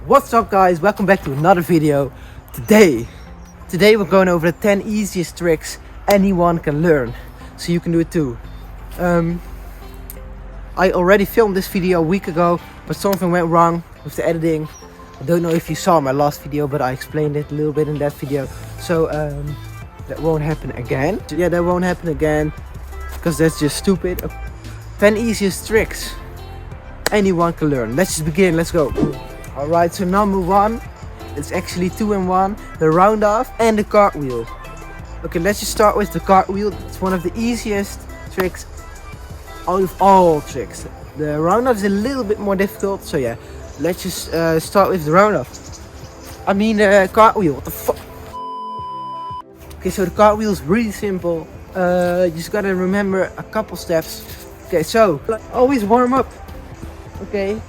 What's up guys, welcome back to another video. Today we're going over the 10 easiest tricks anyone can learn, so you can do it too. I already filmed this video a week ago, but something went wrong with the editing. I don't know if you saw my last video, but I explained it a little bit in that video. So that won't happen again. Yeah, that won't happen again, because that's just stupid. 10 easiest tricks anyone can learn. Let's just begin, let's go. Alright, so number one, it's actually 2 in 1, the round-off and the cartwheel. Okay, let's just start with the cartwheel. It's one of the easiest tricks out of all tricks. The round-off is a little bit more difficult, so yeah, let's just start with the round-off. I mean cartwheel, what the fuck? Okay, so the cartwheel is really simple. You just gotta remember a couple steps. Okay, so always warm up. Okay,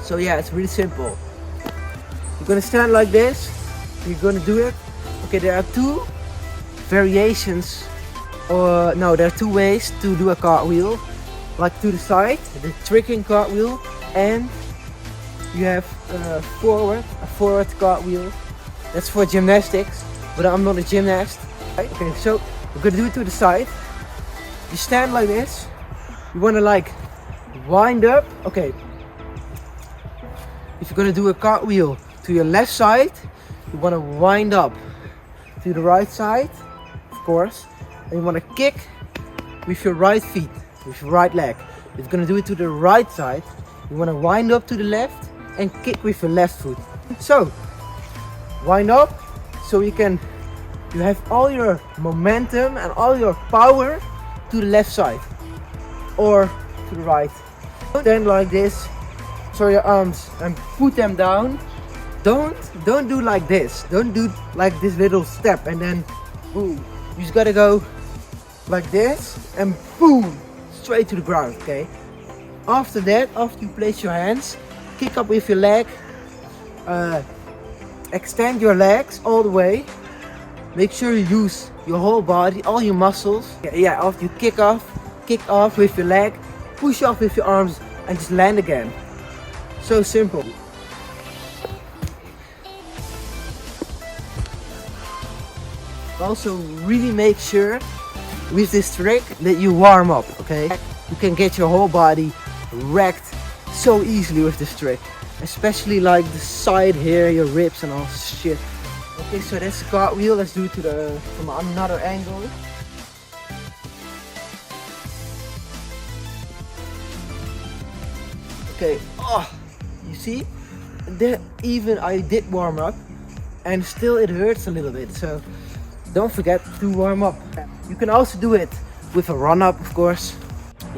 so yeah, it's really simple. You're gonna stand like this. You're gonna do it. Okay, there are 2 variations, or no, there are 2 ways to do a cartwheel. Like to the side, the tricking cartwheel, and you have a forward cartwheel. That's for gymnastics, but I'm not a gymnast. Okay, so we're gonna do it to the side. You stand like this. You wanna like wind up. Okay, if you're gonna do a cartwheel to your left side, you wanna wind up to the right side, of course, and you wanna kick with your right feet, with your right leg. If you're gonna do it to the right side, you wanna wind up to the left and kick with your left foot. So wind up, so you have all your momentum and all your power to the left side or to the right. Stand like this, throw your arms and put them down. Don't do like this. Don't do like this little step and then boom. You just gotta go like this and boom, straight to the ground. Okay, after that, after you place your hands, kick up with your leg, extend your legs all the way. Make sure you use your whole body, all your muscles. Yeah, after you kick off with your leg, push off with your arms and just land again. So simple. Also really make sure with this trick that you warm up, okay? You can get your whole body wrecked so easily with this trick. Especially like the side here, your ribs and all shit. Okay, so that's the cartwheel. Let's do it from another angle. Okay, you see? That even I did warm up and still it hurts a little bit, so don't forget to warm up. You can also do it with a run up, of course.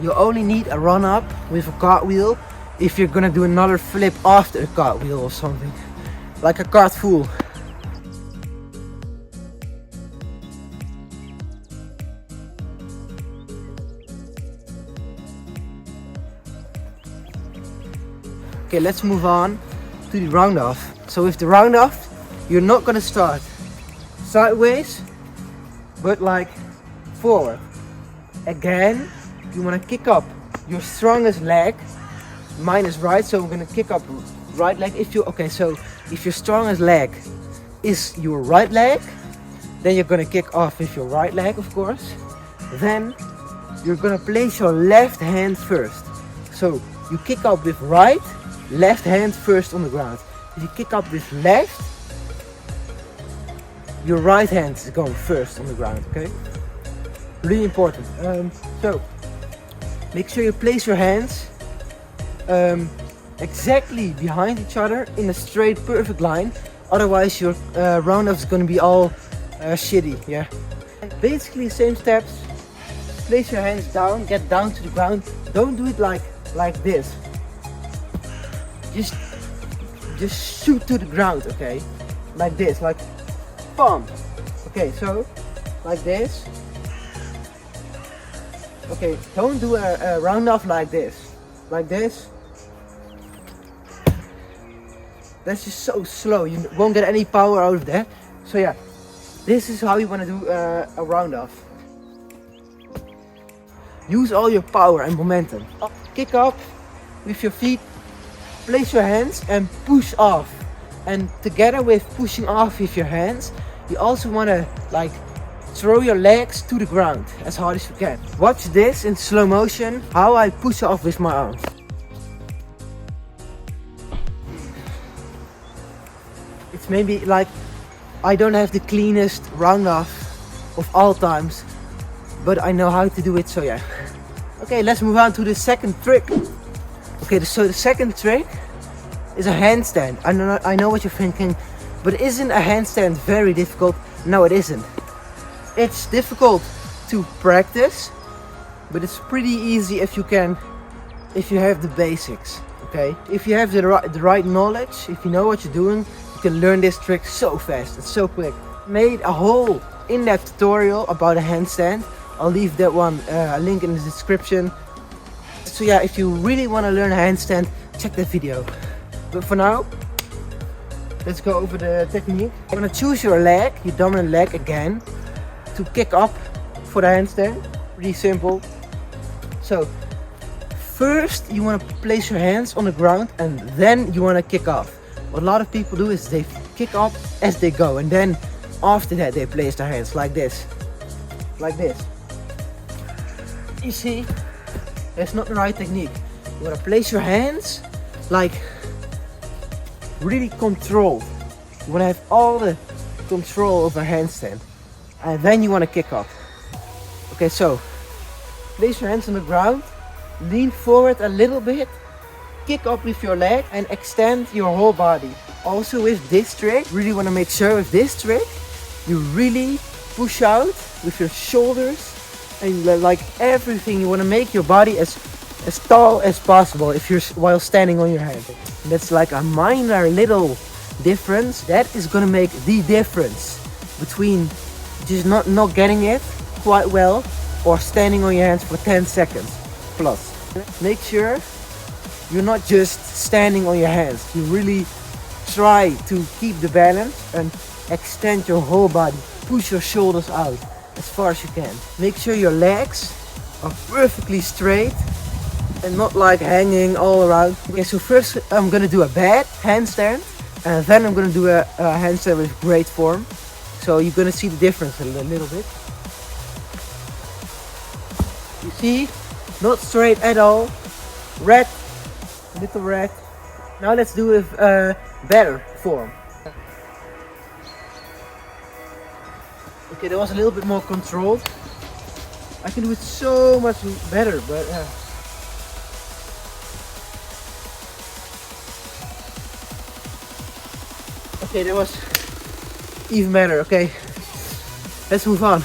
You only need a run up with a cartwheel if you're gonna do another flip after a cartwheel or something, like a cartwheel. Okay, let's move on to the round off. So with the round off, you're not gonna start sideways, but like forward. Again, you wanna kick up your strongest leg. Mine is right, so I'm gonna kick up right leg. So if your strongest leg is your right leg, then you're gonna kick off with your right leg, of course. Then you're gonna place your left hand first. So you kick up with right, left hand first on the ground. If you kick up with left, your right hand is going first on the ground, okay? Really important. So make sure you place your hands exactly behind each other in a straight, perfect line. Otherwise your round-off is gonna be all shitty, yeah? Basically same steps. Place your hands down, get down to the ground. Don't do it like this. Just shoot to the ground, okay? Like this, like bam. Okay, so like this. Okay, don't do a round off like this. Like this. That's just so slow. You won't get any power out of that. So yeah, this is how you want to do a round off. Use all your power and momentum. Kick up with your feet place your hands and push off. And together with pushing off with your hands, you also want to like throw your legs to the ground as hard as you can. Watch this in slow motion, how I push off with my arms. It's maybe like I don't have the cleanest round off of all times, but I know how to do it, so yeah. Okay, let's move on to the second trick. Okay, so the second trick is a handstand. I know what you're thinking, but isn't a handstand very difficult? No, it isn't. It's difficult to practice, but it's pretty easy if you have the basics. Okay, if you have the right knowledge, if you know what you're doing, you can learn this trick so fast. It's so quick. Made a whole in-depth tutorial about a handstand. I'll leave that one a link in the description. So yeah, if you really want to learn a handstand, check that video. But for now, let's go over the technique. You're gonna choose your leg, your dominant leg again, to kick up for the handstand. Pretty simple. So first you want to place your hands on the ground and then you want to kick off. What a lot of people do is they kick up as they go, and then after that they place their hands like this. Like this. You see, that's not the right technique. You want to place your hands like really controlled. You want to have all the control of a handstand, and then you want to kick off. Okay, so place your hands on the ground, lean forward a little bit, kick up with your leg and extend your whole body. Also with this trick, really want to make sure with this trick you really push out with your shoulders and like everything. You want to make your body as tall as possible if you're while standing on your hand. That's like a minor little difference that is gonna make the difference between just not getting it quite well or standing on your hands for 10 seconds plus. Make sure you're not just standing on your hands. You really try to keep the balance and extend your whole body. Push your shoulders out as far as you can. Make sure your legs are perfectly straight and not like hanging all around. Okay, so first I'm gonna do a bad handstand, and then I'm gonna do a handstand with great form. So you're gonna see the difference a little bit. You see, not straight at all. Red, little red. Now let's do with better form. Okay, that was a little bit more controlled. I can do it so much better, but okay, that was even better. Okay, let's move on.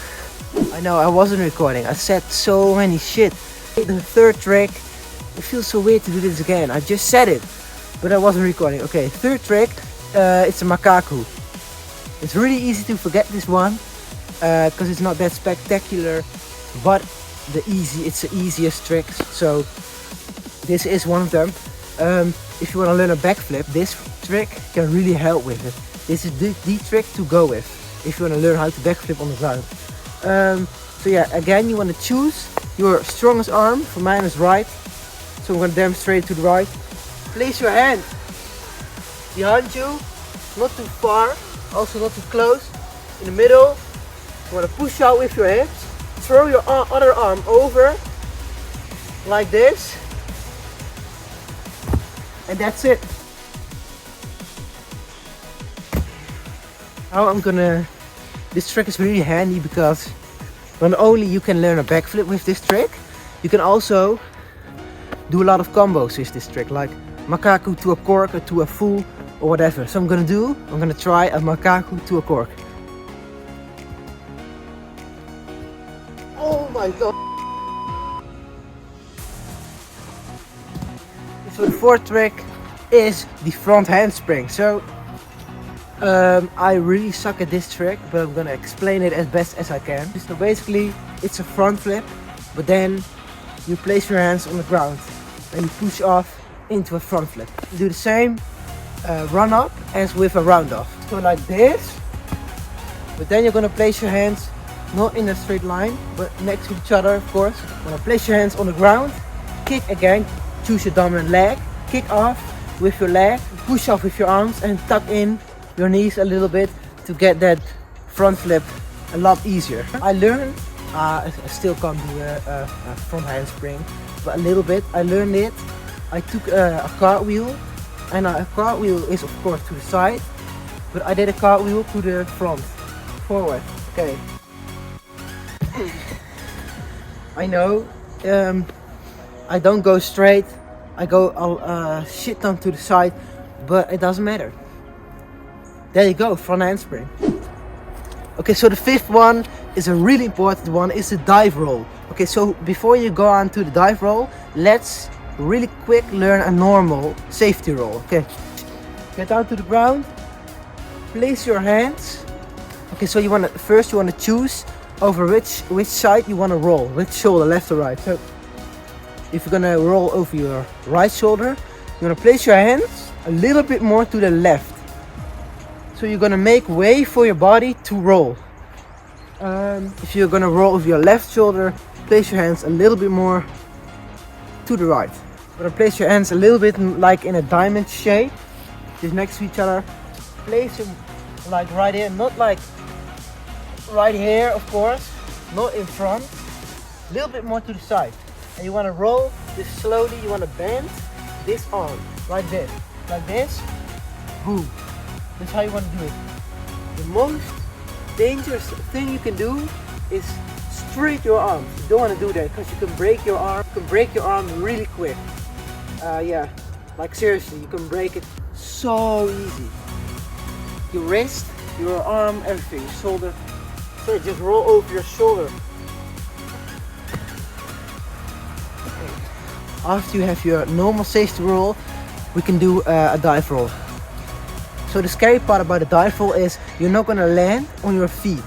I know I wasn't recording. I said so many shit. The third trick, it feels so weird to do this again. I just said it, but I wasn't recording. Okay, third trick, it's a makaku. It's really easy to forget this one because it's not that spectacular, but it's the easiest trick. So this is one of them. If you want to learn a backflip, this trick can really help with it. This is the trick to go with if you want to learn how to backflip on the ground. So yeah, again you want to choose your strongest arm. For mine is right, so I'm going to demonstrate to the right. Place your hand behind you, not too far, also not too close. In the middle, you want to push out with your hips. Throw your other arm over like this, and that's it. Now this trick is really handy because not only you can learn a backflip with this trick, you can also do a lot of combos with this trick, like makaku to a cork or to a full or whatever. So I'm gonna try a makaku to a cork. Oh my god. So the fourth trick is the front handspring. So I really suck at this trick, but I'm gonna explain it as best as I can. So basically it's a front flip, but then you place your hands on the ground and you push off into a front flip. You do the same run up as with a round off. So like this, but then you're gonna place your hands not in a straight line, but next to each other, of course. You're gonna place your hands on the ground, kick again, choose your dominant leg, kick off, with your leg, push off with your arms and tuck in your knees a little bit to get that front flip a lot easier. I learned, I still can't do a front handspring, but a little bit. I learned it. I took a cartwheel, and a cartwheel is of course to the side, but I did a cartwheel to the front, forward. Okay. I know, I don't go straight. I go shit ton to the side, but it doesn't matter. There you go, front handspring. Okay, so the fifth one is a really important one, is the dive roll. Okay, so before you go on to the dive roll, let's really quick learn a normal safety roll. Okay, get down to the ground, place your hands. Okay, so you want to first choose over which side you want to roll, which shoulder, left or right. So if you're gonna roll over your right shoulder, you're gonna place your hands a little bit more to the left. So you're gonna make way for your body to roll. If you're gonna roll over your left shoulder, place your hands a little bit more to the right. You're gonna place your hands a little bit like in a diamond shape, just next to each other. Place them like right here, not like right here, of course, not in front. A little bit more to the side. And you want to roll this slowly. You want to bend this arm like this, boom. That's how you want to do it. The most dangerous thing you can do is straight your arms. You don't want to do that because you can break your arm. You can break your arm really quick. Yeah, like seriously, you can break it so easy. Your wrist, your arm, everything, your shoulder. So just roll over your shoulder. After you have your normal safety roll, we can do a dive roll. So the scary part about the dive roll is you're not gonna land on your feet.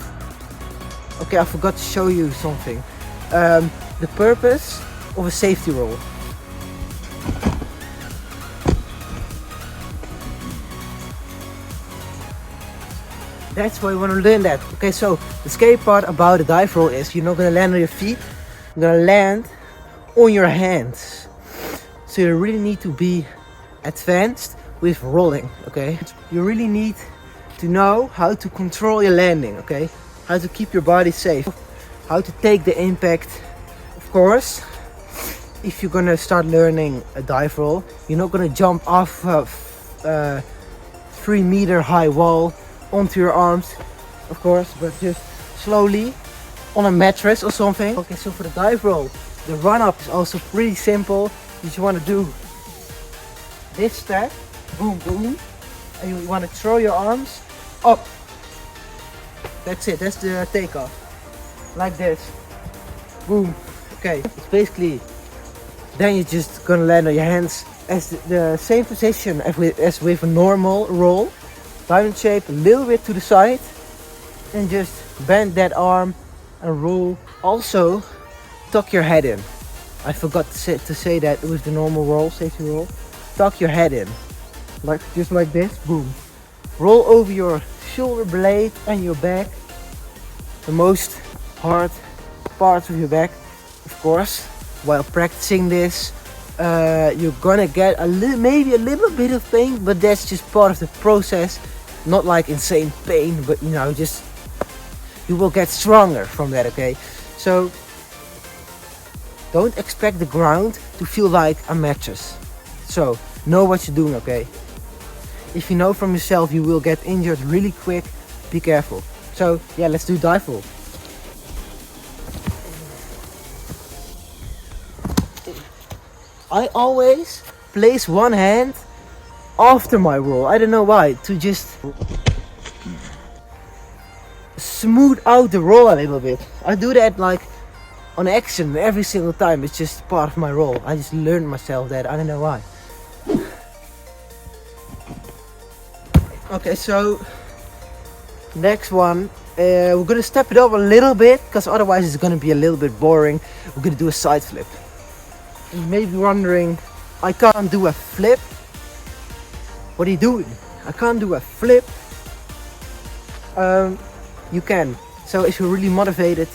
Okay, I forgot to show you something. The purpose of a safety roll. That's why you want to learn that. Okay, so the scary part about a dive roll is you're not gonna land on your feet. You're gonna land on your hands. So you really need to be advanced with rolling, okay? You really need to know how to control your landing, okay? How to keep your body safe, how to take the impact. Of course, if you're gonna start learning a dive roll, you're not gonna jump off a 3-meter high wall onto your arms, of course, but just slowly on a mattress or something. Okay, so for the dive roll, the run up is also pretty simple. You just want to do this step, boom, boom, and you want to throw your arms up. That's it, that's the takeoff. Like this, boom. Okay, it's basically, then you're just gonna land on your hands as the same position as with a normal roll. Diamond shape, a little bit to the side, and just bend that arm and roll. Also, tuck your head in. I forgot to say that with the normal roll, safety roll. Tuck your head in, like just like this, boom. Roll over your shoulder blade and your back. The most hard parts of your back, of course. While practicing this, you're gonna get maybe a little bit of pain, but that's just part of the process. Not like insane pain, but you know, just you will get stronger from that. Okay, so don't expect the ground to feel like a mattress. So know what you're doing, okay? If you know from yourself you will get injured really quick, be careful. So yeah, let's do dive roll. I always place one hand after my roll. I don't know why, to just smooth out the roll a little bit. I do that like on action every single time. It's just part of my roll. I just learned myself that. I don't know why. Okay, so next one, we're gonna step it up a little bit because otherwise it's gonna be a little bit boring. We're gonna do a side flip. You may be wondering, I can't do a flip. What are you doing? I can't do a flip. You can. So if you're really motivated,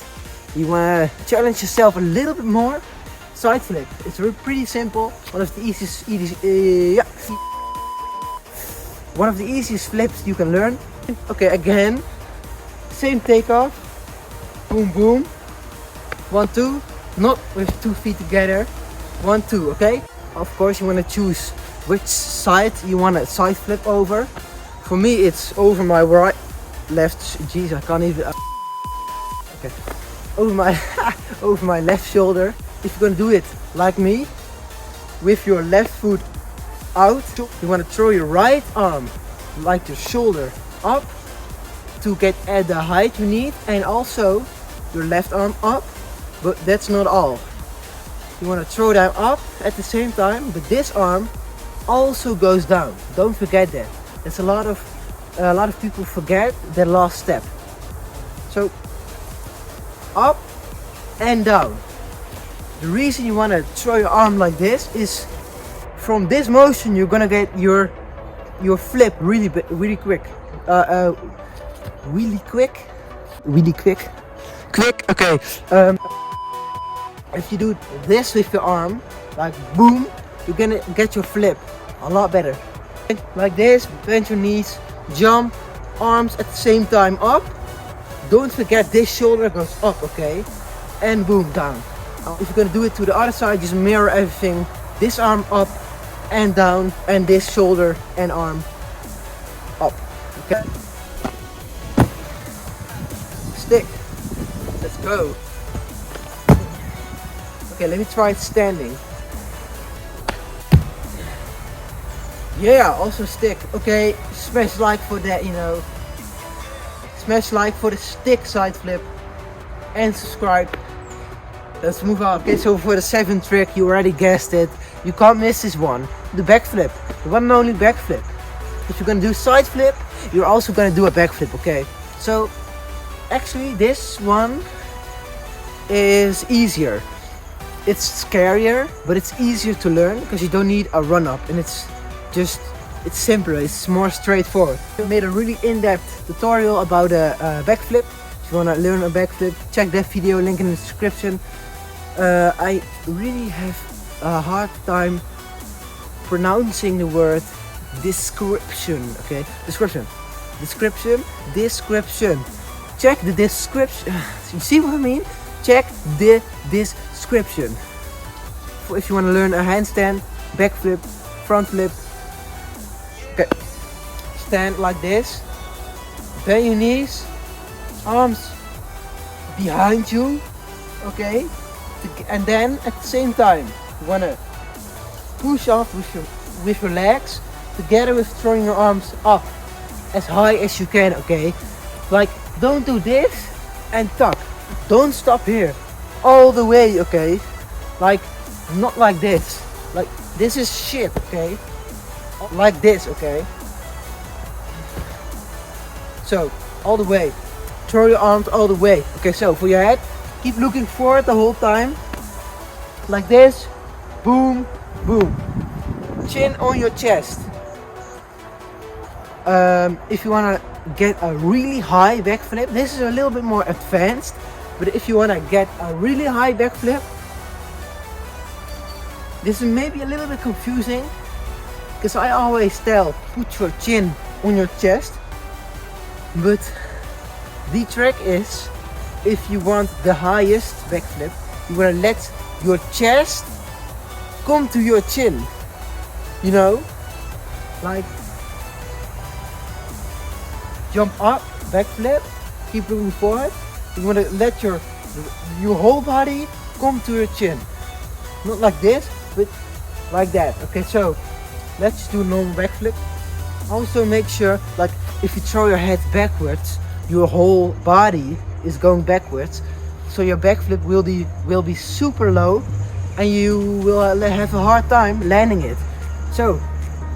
you want to challenge yourself a little bit more, side flip. It's pretty simple. One of the easiest, one of the easiest flips you can learn. Okay, again, same takeoff, boom boom, 1 2, not with 2 feet together, 1 2. Okay, of course you want to choose which side you want to side flip over. For me it's over my right, left, jeez I can't even, okay, over my over my left shoulder. If you're gonna do it like me, with your left foot out, you want to throw your right arm like your shoulder up to get at the height you need, and also your left arm up, but that's not all. You want to throw them up at the same time, but this arm also goes down. Don't forget that. That's a lot of people forget that last step. So up and down. The reason you want to throw your arm like this is from this motion you're gonna get your flip really quick. Really quick. Okay. If you do this with your arm, like boom, you're gonna get your flip a lot better. Like this, bend your knees, jump, arms at the same time up. Don't forget this shoulder goes up, okay? And boom, down. If you're gonna do it to the other side, just mirror everything. This arm up and down, and this shoulder and arm up. Okay. Stick. Let's go. Okay, let me try it standing. Yeah, also stick. Okay, smash like for that, you know. Smash like for the stick side flip. And subscribe. Let's move on. Okay, so for the 7th trick, you already guessed it. You can't miss this one. The backflip. The one and only backflip. If you're gonna do side flip, you're also gonna do a backflip, okay? So, actually this one is easier. It's scarier, but it's easier to learn because you don't need a run up, and it's simpler, it's more straightforward. I made a really in-depth tutorial about a backflip. If you want to learn a backflip, check that video, link in the description. I really have a hard time pronouncing the word description, okay? Description. Check the description. You see what I mean? Check the description. If you want to learn a handstand, backflip, front flip. Okay. Stand like this. Bend your knees. Arms behind you. Okay? And then at the same time, you want to push off with your legs together with throwing your arms up as high as you can, okay? Like, don't do this and tuck. Don't stop here. All the way, okay? Like, not like this. Like, this is shit, okay? Like this, okay? So, all the way. Throw your arms all the way. Okay, so for your head, keep looking forward the whole time. Like this. Boom, boom. Chin on your chest. If you want to get a really high backflip, this is a little bit more advanced. But if you want to get a really high backflip, this is maybe a little bit confusing, because I always tell put your chin on your chest. But the trick is, if you want the highest backflip, you want to let your chest come to your chin. You know? Like, jump up, backflip, keep moving forward. You want to let your whole body come to your chin. Not like this, but like that. Okay, so let's do a normal backflip. Also make sure, like, if you throw your head backwards, your whole body is going backwards. So your backflip will be super low, and you will have a hard time landing it. So,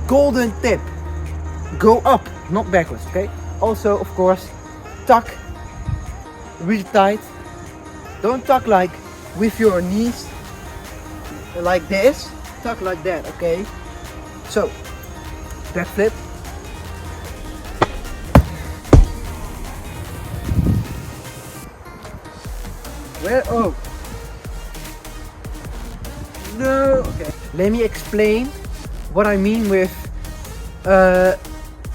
golden tip. Go up, not backwards, okay? Also, of course, tuck really tight. Don't tuck like with your knees like this. Tuck like that, okay? So, backflip. Where? Oh. No. Okay. Let me explain what I mean with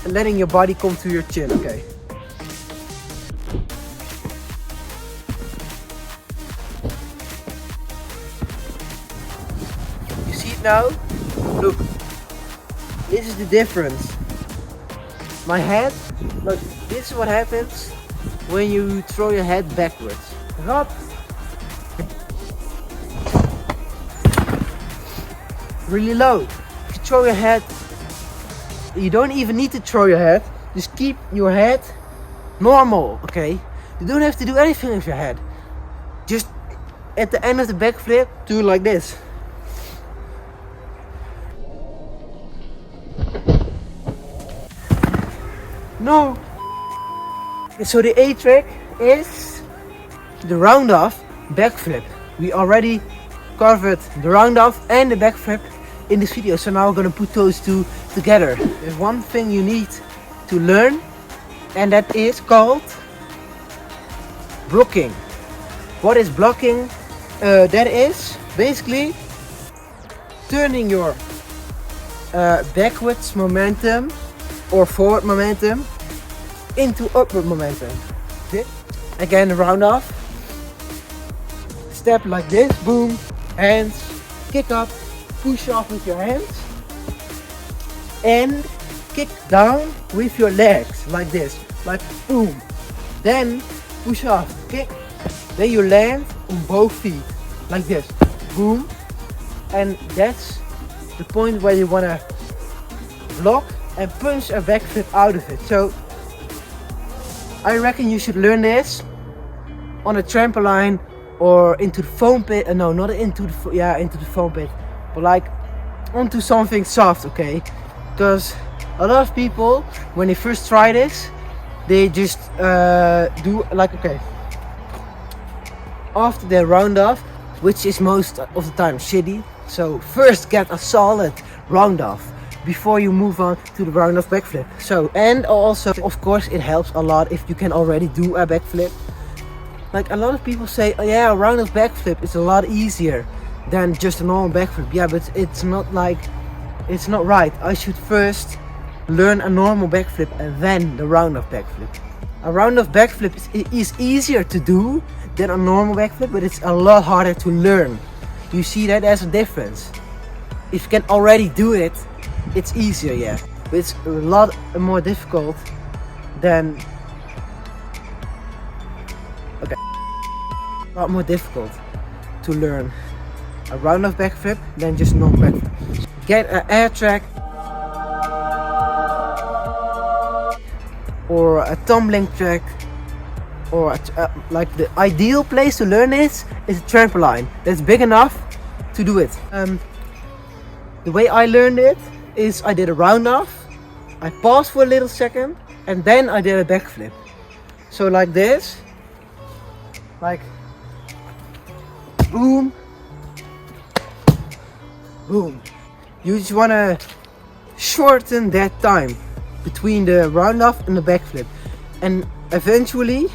letting your body come to your chin. Okay. You see it now? Look. This is the difference. My head, look, this is what happens when you throw your head backwards. Up. Really low. If you throw your head, you don't even need to throw your head. Just keep your head normal, okay? You don't have to do anything with your head. Just at the end of the backflip, do it like this. No. So the A trick is the round off backflip. We already covered the round off and the backflip in this video, so now we're gonna put those two together. There's one thing you need to learn, and that is called blocking. What is blocking? That is basically turning your backwards momentum or forward momentum into upward momentum. Okay. Again, round off. Step like this, boom, hands, kick up, push off with your hands, and kick down with your legs like this, like boom. Then push off, kick, then you land on both feet like this, boom. And that's the point where you wanna block and punch a backflip out of it. So I reckon you should learn this on a trampoline or into the foam pit. No, not into the into the foam pit, but like onto something soft, okay? Because a lot of people, when they first try this, they just do like, okay, after their round off, which is most of the time shitty. So first get a solid round off before you move on to the round off backflip. So, and also of course it helps a lot if you can already do a backflip. Like a lot of people say, oh yeah, a round off backflip is a lot easier than just a normal backflip. Yeah, but it's not like, it's not right. I should first learn a normal backflip and then the round off backflip. A round off backflip is easier to do than a normal backflip, but it's a lot harder to learn. You see that as a difference. If you can already do it, it's easier, yeah. But it's a lot more difficult than, okay, a lot more difficult to learn a round off backflip than just normal backflip. Get an air track or a tumbling track, or like the ideal place to learn this is a trampoline that's big enough to do it. The way I learned it is I did a round off, I paused for a little second, and then I did a backflip. So like this, like boom, boom. You just want to shorten that time between the round off and the backflip, and eventually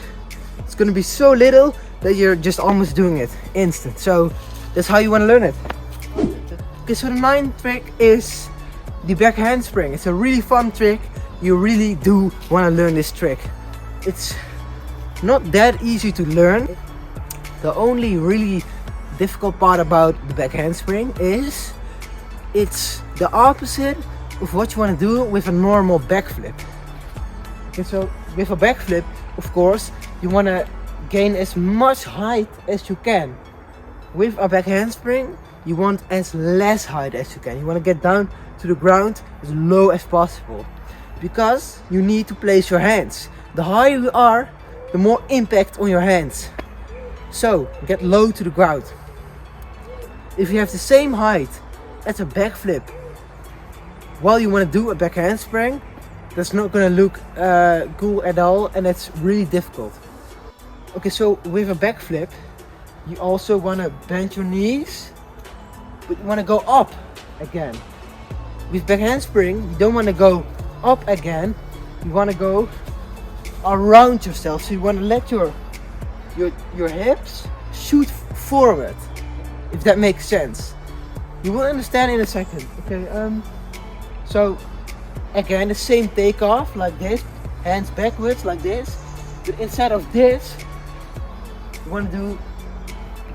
it's gonna be so little that you're just almost doing it instant. So that's how you want to learn it. Okay, so the ninth trick is the back handspring. It's a really fun trick. You really do want to learn this trick. It's not that easy to learn. The only really difficult part about the back handspring is it's the opposite of what you want to do with a normal backflip. Okay, so with a backflip, of course, you want to gain as much height as you can. With a back handspring, you want as less height as you can. You want to get down to the ground as low as possible, because you need to place your hands. The higher you are, the more impact on your hands. So get low to the ground. If you have the same height as a backflip while you want to do a back handspring, that's not going to look cool at all, and that's really difficult. Okay, so with a backflip, you also want to bend your knees, but you want to go up again. With back handspring, you don't want to go up again, you want to go around yourself. So you want to let your hips shoot forward, if that makes sense. You will understand in a second. Okay, so Again, the same takeoff like this, hands backwards like this. But instead of this, you want to do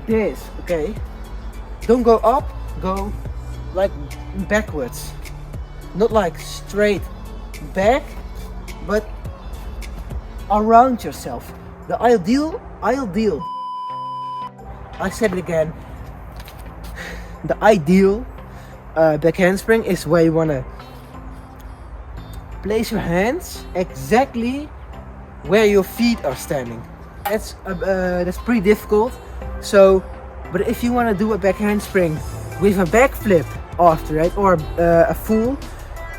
this, okay? Don't go up, go like backwards. Not like straight back, but around yourself. The ideal, I said it again. The ideal back handspring is where you want to place your hands exactly where your feet are standing. That's pretty difficult. So, but if you want to do a back handspring with a backflip after it, or a full,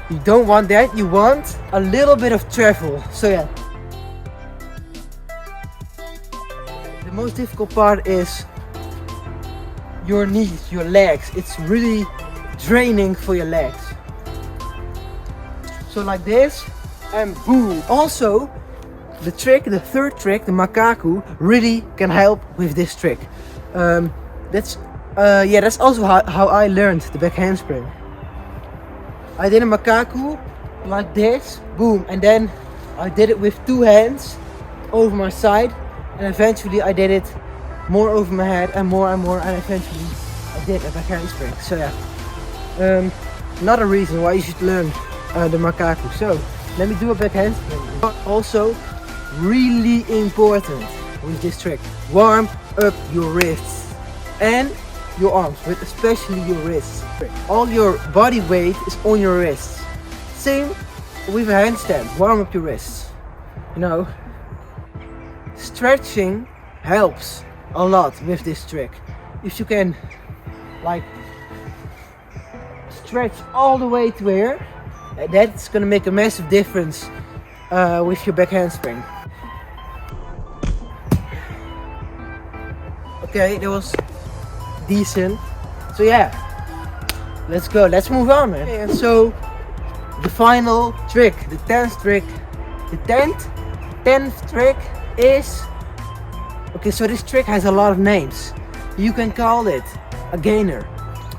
you don't want that. You want a little bit of travel. So yeah. The most difficult part is your knees, your legs. It's really draining for your legs. So like this, and boom. Also, the third trick, the makaku, really can help with this trick. That's also how I learned the back handspring. I did a makaku like this, boom, and then I did it with 2 hands over my side, and eventually I did it more over my head and more, and eventually I did a back handspring. So yeah, another reason why you should learn the makaku. So let me do a back handspring. But also, really important with this trick, warm up your wrists and your arms, but especially your wrists. All your body weight is on your wrists. Same with a handstand, warm up your wrists. You know, stretching helps a lot with this trick. If you can like stretch all the way to here, that's gonna make a massive difference with your back handspring. Okay, that was decent. So yeah, let's go, let's move on, man. Okay, and so the final trick, the 10th trick, the 10th trick is, okay, so this trick has a lot of names. You can call it a gainer,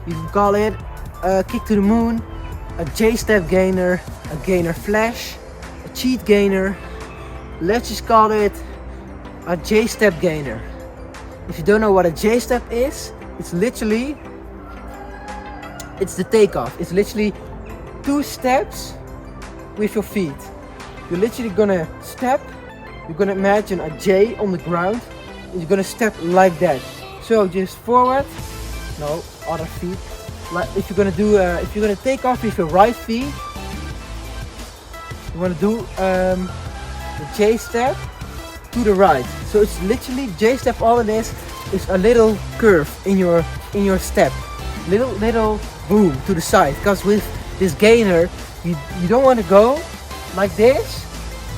you can call it a kick to the moon, a J-step gainer, a gainer flash, a cheat gainer. Let's just call it a J-step gainer. If you don't know what a J-step is, it's literally, it's the takeoff. It's literally 2 steps with your feet. You're literally gonna step, you're gonna imagine a J on the ground, and you're gonna step like that. So just forward, no, other feet. Like if you're gonna take off with your right feet, you wanna do the J step to the right. So it's literally J step. All it is a little curve in your step, little boom to the side. Because with this gainer, you don't want to go like this,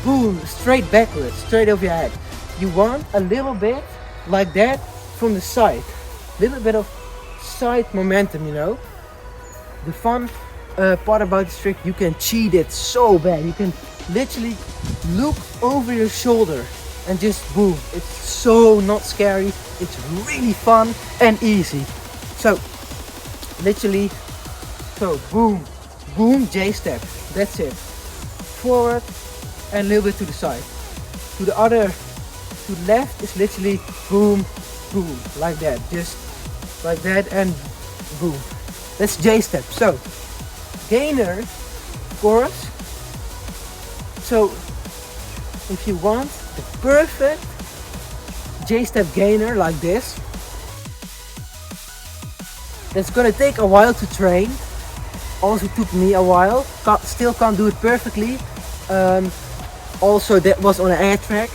boom, straight backwards, straight over your head. You want a little bit like that from the side, little bit of side momentum, you know. The fun part about this trick, you can cheat it so bad. You can literally look over your shoulder and just boom. It's so not scary. It's really fun and easy. So literally, so boom, boom, J step. That's it. Forward and a little bit to the side. To the left is literally boom, boom, like that. Just like that and boom. That's J step. So gainer, of course. So if you want the perfect J-step gainer like this, that's gonna take a while to train. Also took me a while. Still can't do it perfectly. Also that was on an air track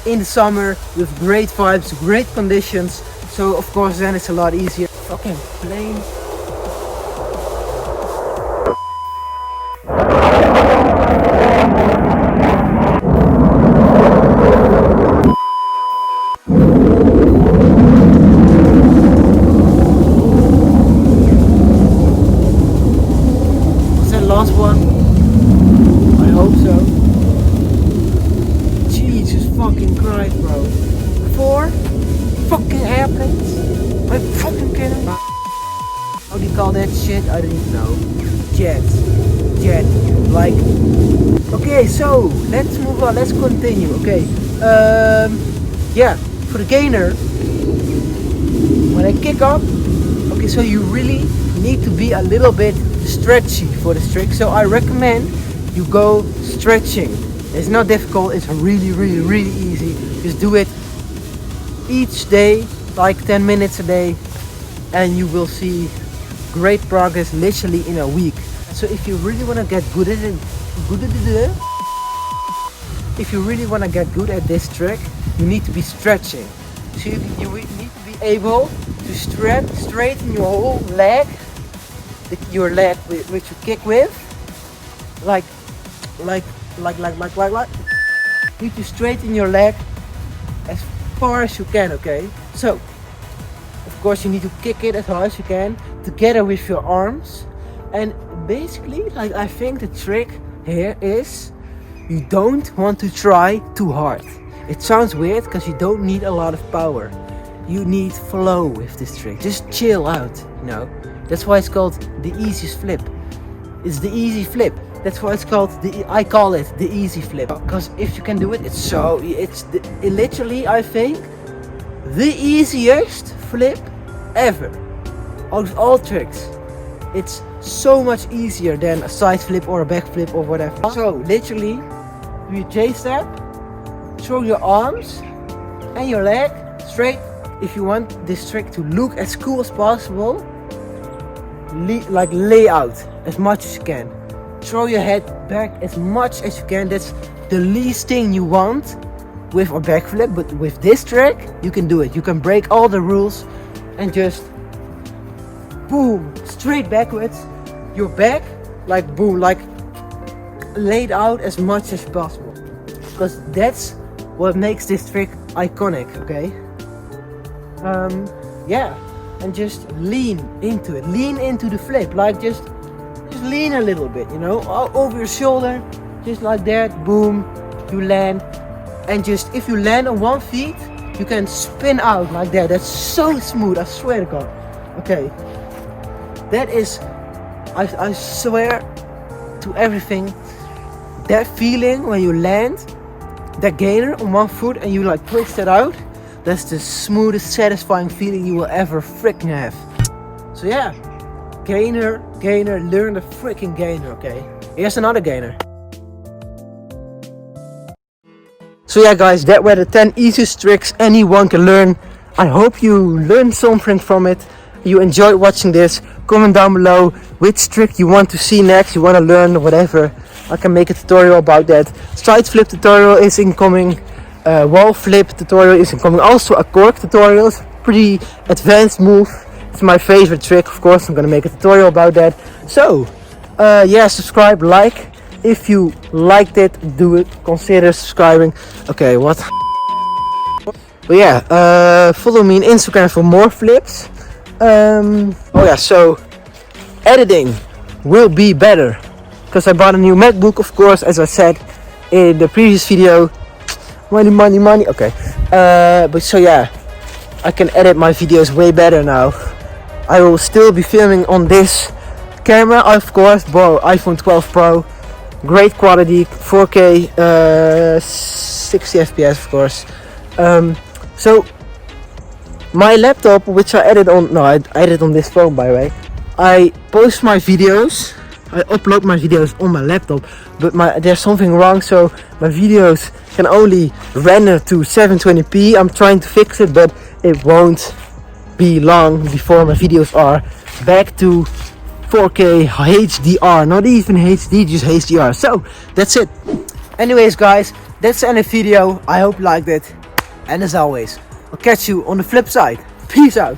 in the summer with great vibes, great conditions. So of course then it's a lot easier. Fucking plane. Last one. I hope so. Jesus fucking Christ, bro. 4 fucking airplanes? Are you fucking kidding me? How do you call that shit? I don't even know. Jet. Like, okay, so let's move on, let's continue. Okay, yeah, for the gainer, when I kick up, okay, so you really need to be a little bit stretchy for this trick. So I recommend you go stretching. It's not difficult, it's really easy. Just do it each day, like 10 minutes a day, and you will see great progress literally in a week. So if you really want to get good at it, if you really want to get good at this trick, you need to be stretching. So you need to be able to straighten your whole leg, your leg which you kick with, like. You need to straighten your leg as far as you can. Okay, so of course you need to kick it as hard as you can together with your arms. And basically, like, I think the trick here is you don't want to try too hard. It sounds weird because you don't need a lot of power. You need flow with this trick. Just chill out, you know. That's why it's called the easiest flip. It's the easy flip. That's why it's called I call it the easy flip. Because if you can do it, it's literally, I think, the easiest flip ever. Out of all tricks. It's so much easier than a side flip or a back flip or whatever. So literally, do a J step, throw your arms and your leg straight. If you want this trick to look as cool as possible, lay out as much as you can. Throw your head back as much as you can. That's the least thing you want with a back flip, but with this trick, you can do it. You can break all the rules and just boom, straight backwards. Your back, like boom, like laid out as much as possible. Because that's what makes this trick iconic, okay? Yeah, and just lean into it. Lean into the flip, like just lean a little bit, you know, over your shoulder, just like that. Boom, you land, and just if you land on one feet, you can spin out like that. That's so smooth, I swear to God. Okay, that is, I swear to everything, that feeling when you land that gainer on one foot and you like twist it out, that's the smoothest, satisfying feeling you will ever freaking have. So yeah, gainer, learn the freaking gainer, okay? Here's another gainer. So yeah guys, that were the 10 easiest tricks anyone can learn. I hope you learned something from it. You enjoyed watching this. Comment down below which trick you want to see next, you want to learn, whatever. I can make a tutorial about that. Side flip tutorial is incoming. Wall flip tutorial is incoming. Also a cork tutorial. It's a pretty advanced move. It's my favorite trick, of course. I'm gonna make a tutorial about that. So yeah, subscribe, like. If you liked it, do it. Consider subscribing. Okay, what? But yeah, follow me on Instagram for more flips. Oh yeah, so editing will be better because I bought a new MacBook, of course, as I said in the previous video. Money. Okay, but so yeah, I can edit my videos way better now. I will still be filming on this camera, of course, iPhone 12 Pro. Great quality, 4K, 60 FPS, of course. So my laptop, which I edit on, I edit on this phone, by the way. I post my videos, I upload my videos on my laptop, but there's something wrong, so my videos can only render to 720p. I'm trying to fix it, but it won't be long before my videos are back to 4K HDR, not even HD, just HDR. So that's it. Anyways guys, that's the end of the video. I hope you liked it, and as always, I'll catch you on the flip side. Peace out.